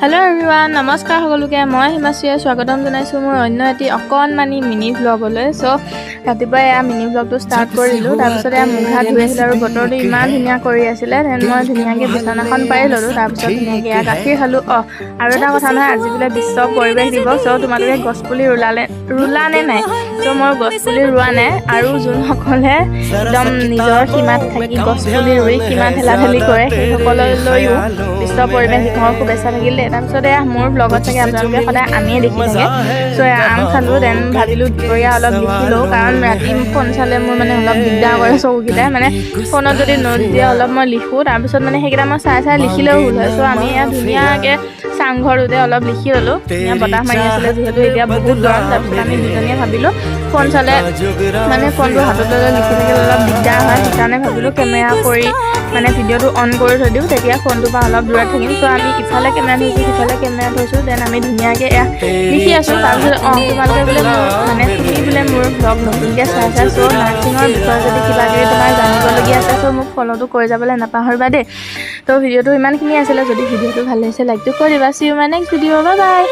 Hello' everyone, নমস্কাৰ সকলোকে। মই হিমাশ্ৰীয়ে স্বাগতম জনাইছোঁ মোৰ অন্য এটি অকণমানি মিনি ভ্লগলৈ। চ' ৰাতিপুৱাই এয়া মিনি ভ্লগটো ষ্টাৰ্ট কৰিলোঁ। তাৰপিছত এয়া মুখ হাত ধুই আহিলোঁ আৰু বতৰটো ইমান ধুনীয়া কৰি আছিলে। দেন মই ধুনীয়াকৈ বিচনাখন পাৰি ল'লোঁ। তাৰপিছত ধুনীয়াকৈ এয়া গাখীৰ খালোঁ। আৰু এটা কথা নহয়, আজি বোলে বিশ্ব পৰিৱেশ দিৱস। চ' তোমালোকে গছপুলি ৰুলানে নাই? চ' মই গছপুলি ৰোৱা নাই, আৰু যোনসকলে একদম নিজৰ সীমাত থাকি গছপুলি ৰুই সীমা ঠেলাঠেলি কৰে সেইসকললৈও বিশ্ব পৰিৱেশ দিৱসৰ শুভেচ্ছা থাকিলে। তাৰপিছত এয়া মোৰ ব্লগত চাগে আপোনালোকে সদায় আমিয়ে দেখি থাকে। চ' এয়া আম খালোঁ। দেন ভাবিলোঁ দুপৰীয়া অলপ লিখি লওঁ, কাৰণ ৰাতি ফোন চালে মোৰ মানে অলপ দিগদাৰ কৰে চকুকেইটাই। মানে ফোনত যদি নোট দিয়ে অলপ মই লিখোঁ, তাৰপিছত মানে সেইকেইটা মই চাই লিখিলেও ভুল হয়। চ' আমি এয়া ধুনীয়াকৈ চাংঘৰটোতে অলপ লিখি ল'লোঁ। ধুনীয়া বতাহ মাৰি আছিলে যিহেতু, এতিয়া বহুত গৰম। তাৰপিছত আমি দুজনীয়ে ভাবিলোঁ ফোন চালে মানে ফোনটো হাতত লৈ লিখি থাকিলে অলপ দিগদাৰ হয়। সেইকাৰণে ভাবিলোঁ কেমেৰা কৰি মানে ভিডিঅ'টো অন কৰি থৈ দিওঁ, তেতিয়া ফোনটোৰ পৰা অলপ দূৰত থাকিম। চ' আমি ইফালে কেমেৰা থৈছোঁ, সিফালে কেমেৰা থৈছোঁ। দেন আমি ধুনীয়াকৈ এয়া লিখি আছোঁ। তাৰপিছত তোমালোকে বোলে তুমি বোলে মোৰ ব্লগ নতুনকৈ চাইছা। চ' নাৰ্ছিঙৰ বিষয়ে যদি কিবা কিবি তোমাৰ জানিবলগীয়া আছে, চ' মোক ফ'ল'টো কৰি যাবলৈ নাপাহৰিবা দেই। ত' ভিডিঅ'টো ইমানখিনি আছিলে। যদি ভিডিঅ'টো ভাল লাগিছে লাইকটো কৰি দিবা। C you my next video'. Bye bye.